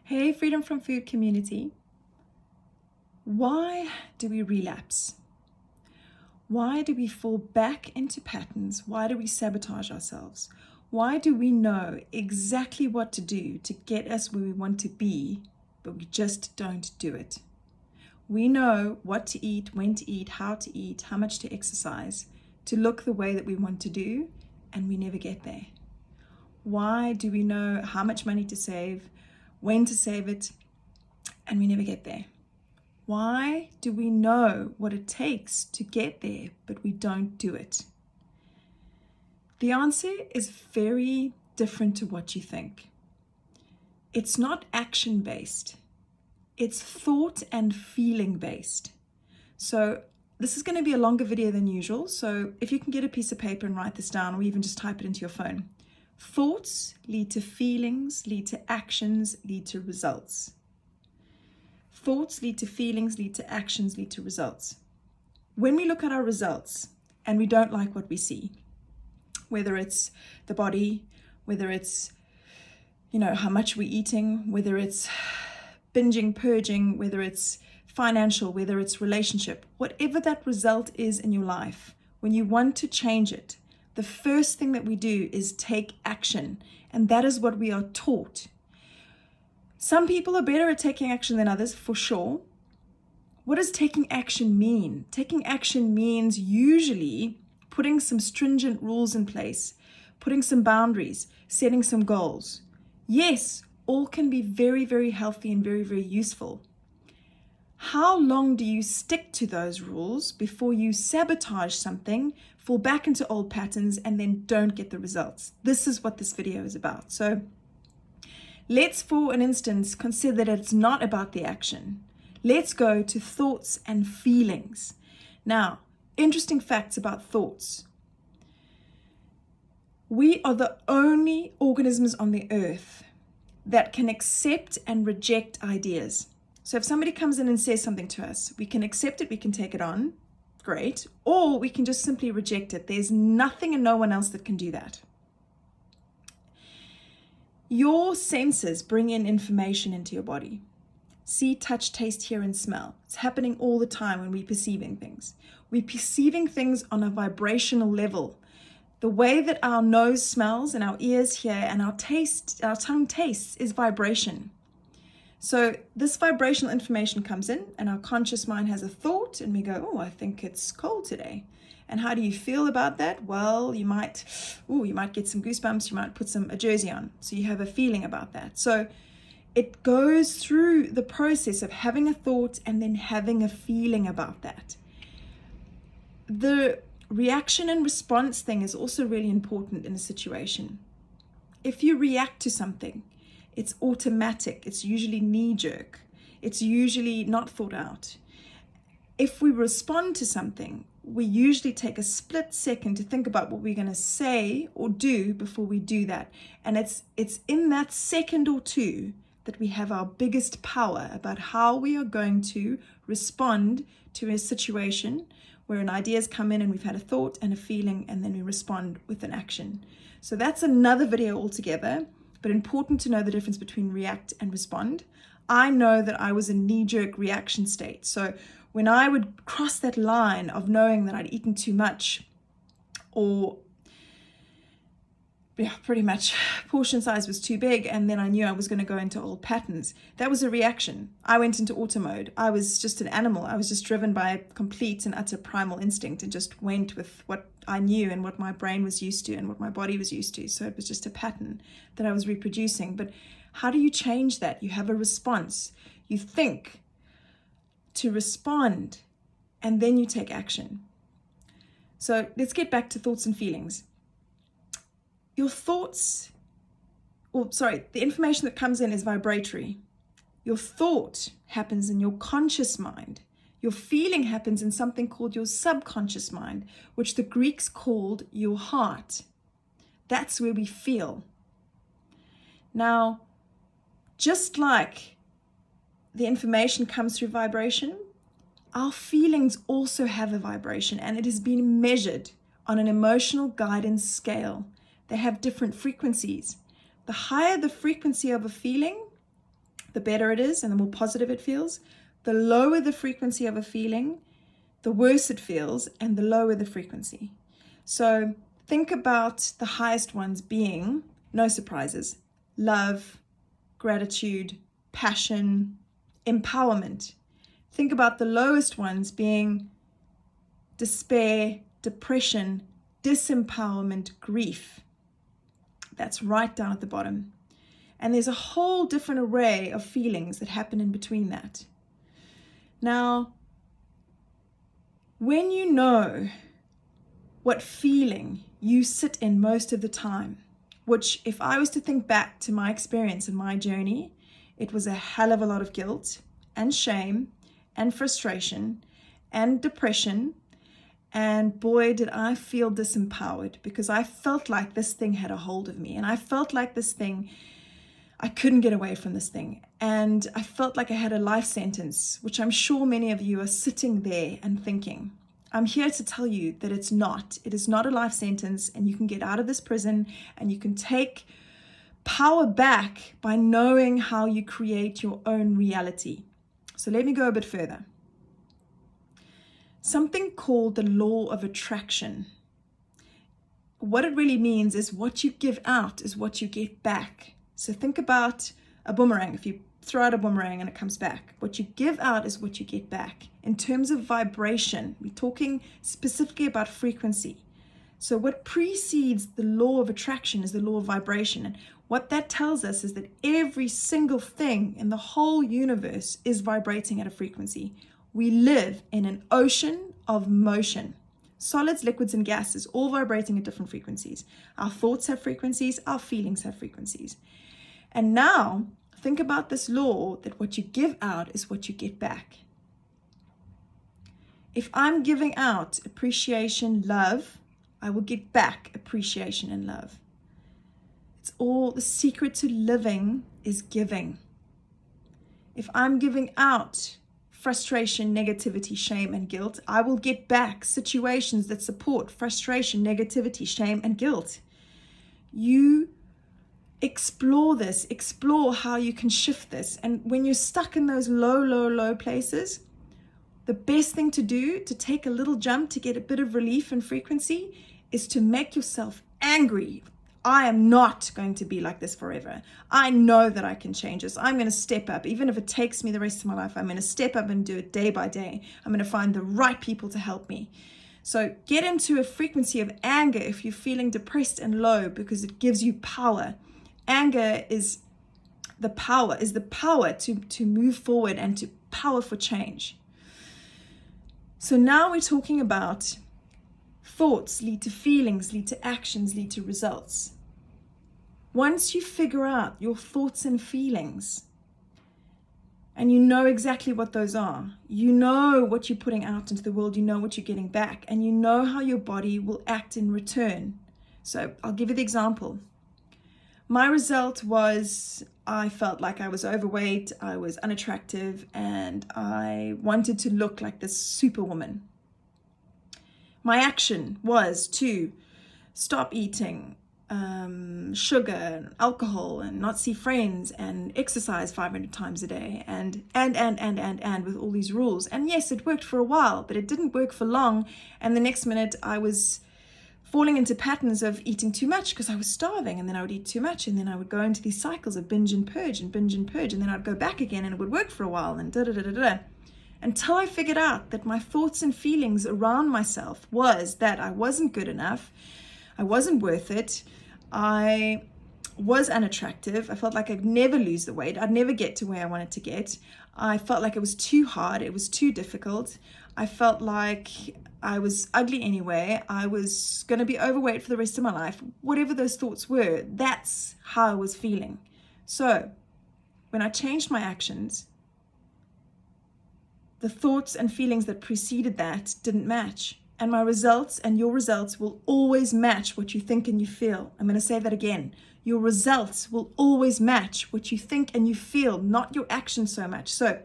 Hey, Freedom from Food community. Why do we relapse? Why do we fall back into patterns? Why do we sabotage ourselves? Why do we know exactly what to do to get us where we want to be, but we just don't do it? We know what to eat, when to eat, how much to exercise, to look the way that we want to do, and we never get there. Why do we know how much money to save, when to save it, and we never get there? Why do we know what it takes to get there, but we don't do it? The answer is very different to what you think. It's not action-based. It's thought and feeling-based. So this is going to be a longer video than usual. So if you can get a piece of paper and write this down, or even just type it into your phone. Thoughts lead to feelings, lead to actions, lead to results. Thoughts lead to feelings, lead to actions, lead to results. When we look at our results and we don't like what we see, whether it's the body, whether it's, how much we're eating, whether it's binging, purging, whether it's financial, whether it's relationship, whatever that result is in your life, when you want to change it, the first thing that we do is take action. And that is what we are taught. Some people are better at taking action than others, for sure. What does taking action mean? Taking action means usually putting some stringent rules in place, putting some boundaries, setting some goals. Yes, all can be very, very healthy and very, very useful. How long do you stick to those rules before you sabotage something, fall back into old patterns, and then don't get the results? This is what this video is about. So let's, for an instance, consider that it's not about the action. Let's go to thoughts and feelings. Now, interesting facts about thoughts. We are the only organisms on the earth that can accept and reject ideas. So if somebody comes in and says something to us, we can accept it, we can take it on, great, or we can just simply reject it. There's nothing and no one else that can do that. Your senses bring in information into your body. See, touch, taste, hear, and smell. It's happening all the time when we're perceiving things. We're perceiving things on a vibrational level. The way that our nose smells and our ears hear and our tongue tastes is vibration. So this vibrational information comes in and our conscious mind has a thought and we go, oh, I think it's cold today. And how do you feel about that? Well, you might get some goosebumps, you might put a jersey on. So you have a feeling about that. So it goes through the process of having a thought and then having a feeling about that. The reaction and response thing is also really important in a situation. If you react to something, it's automatic, it's usually knee-jerk, it's usually not thought out. If we respond to something, we usually take a split second to think about what we're going to say or do before we do that. And it's in that second or two that we have our biggest power about how we are going to respond to a situation where an idea has come in and we've had a thought and a feeling and then we respond with an action. So that's another video altogether, but important to know the difference between react and respond. I know that I was in knee-jerk reaction state. So when I would cross that line of knowing that I'd eaten too much or pretty much portion size was too big and then I knew I was going to go into old patterns, that was a reaction. I went into auto mode. I was just an animal. I was just driven by a complete and utter primal instinct and just went with what I knew and what my brain was used to and what my body was used to. So it was just a pattern that I was reproducing. But how do you change that? You have a response. You think to respond and then you take action. So let's get back to thoughts and feelings. Your thoughts, the information that comes in is vibratory. Your thought happens in your conscious mind. Your feeling happens in something called your subconscious mind, which the Greeks called your heart. That's where we feel. Now, just like the information comes through vibration, our feelings also have a vibration, and it has been measured on an emotional guidance scale. They have different frequencies. The higher the frequency of a feeling, the better it is and the more positive it feels. The lower the frequency of a feeling, the worse it feels, and the lower the frequency. So think about the highest ones being, no surprises, love, gratitude, passion, empowerment. Think about the lowest ones being despair, depression, disempowerment, grief. That's right down at the bottom. And there's a whole different array of feelings that happen in between that. Now, when you know what feeling you sit in most of the time, which if I was to think back to my experience and my journey, it was a hell of a lot of guilt and shame and frustration and depression. And boy, did I feel disempowered, because I felt like this thing had a hold of me, and I felt like this thing, I couldn't get away from this thing. And I felt like I had a life sentence, which I'm sure many of you are sitting there and thinking. I'm here to tell you that it's not. It is not a life sentence, and you can get out of this prison and you can take power back by knowing how you create your own reality. So let me go a bit further. Something called the law of attraction. What it really means is what you give out is what you get back. So think about a boomerang. If you throw out a boomerang and it comes back, what you give out is what you get back. In terms of vibration, we're talking specifically about frequency. So what precedes the law of attraction is the law of vibration. And what that tells us is that every single thing in the whole universe is vibrating at a frequency. We live in an ocean of motion. Solids, liquids, and gases all vibrating at different frequencies. Our thoughts have frequencies, our feelings have frequencies. And now, think about this law that what you give out is what you get back. If I'm giving out appreciation, love, I will get back appreciation and love. It's all, the secret to living is giving. If I'm giving out frustration, negativity, shame, and guilt, I will get back situations that support frustration, negativity, shame, and guilt. You explore this, explore how you can shift this. And when you're stuck in those low places, the best thing to do to take a little jump to get a bit of relief and frequency is to make yourself angry. I am not going to be like this forever. I know that I can change this. I'm going to step up. Even if it takes me the rest of my life, I'm going to step up and do it day by day. I'm going to find the right people to help me. So get into a frequency of anger if you're feeling depressed and low, because it gives you power. Anger is the power to move forward and to power for change. So now we're talking about thoughts lead to feelings, lead to actions, lead to results. Once you figure out your thoughts and feelings, and you know exactly what those are, you know what you're putting out into the world, you know what you're getting back, and you know how your body will act in return. So I'll give you the example. My result was I felt like I was overweight, I was unattractive, and I wanted to look like this superwoman. My action was to stop eating sugar and alcohol and not see friends and exercise 500 times a day and with all these rules. And yes, it worked for a while, but it didn't work for long. And the next minute I was falling into patterns of eating too much because I was starving, and then I would eat too much, and then I would go into these cycles of binge and purge, and then I'd go back again, and it would work for a while, and until I figured out that my thoughts and feelings around myself was that I wasn't good enough, I wasn't worth it, I was unattractive, I felt like I'd never lose the weight, I'd never get to where I wanted to get, I felt like it was too hard, it was too difficult, I felt like I was ugly anyway, I was going to be overweight for the rest of my life, whatever those thoughts were, that's how I was feeling. So when I changed my actions, the thoughts and feelings that preceded that didn't match. And my results and your results will always match what you think and you feel. I'm going to say that again. Your results will always match what you think and you feel, not your actions so much. So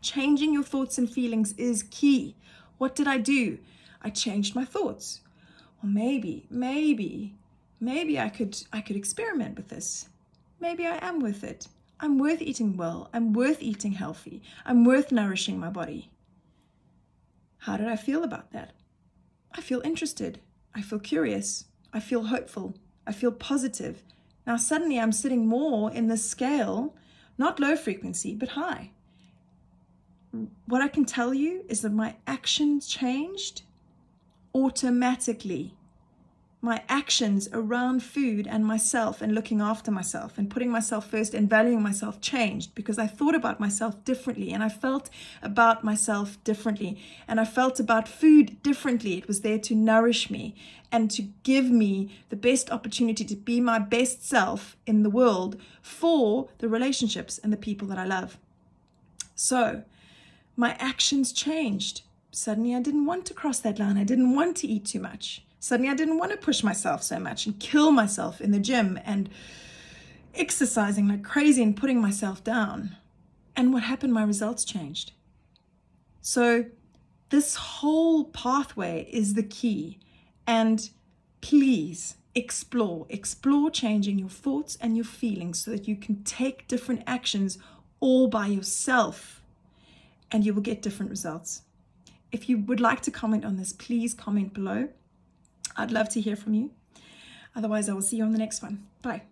changing your thoughts and feelings is key. What did I do? I changed my thoughts. Well, maybe I could experiment with this. Maybe I am worth it. I'm worth eating well. I'm worth eating healthy. I'm worth nourishing my body. How did I feel about that? I feel interested. I feel curious. I feel hopeful. I feel positive. Now suddenly I'm sitting more in the scale, not low frequency, but high. What I can tell you is that my actions changed automatically. My actions around food and myself and looking after myself and putting myself first and valuing myself changed because I thought about myself differently and I felt about myself differently and I felt about food differently. It was there to nourish me and to give me the best opportunity to be my best self in the world for the relationships and the people that I love. So my actions changed. Suddenly I didn't want to cross that line. I didn't want to eat too much. Suddenly I didn't want to push myself so much and kill myself in the gym and exercising like crazy and putting myself down. And what happened? My results changed. So this whole pathway is the key. And please explore changing your thoughts and your feelings so that you can take different actions all by yourself and you will get different results. If you would like to comment on this, please comment below. I'd love to hear from you. Otherwise, I will see you on the next one. Bye.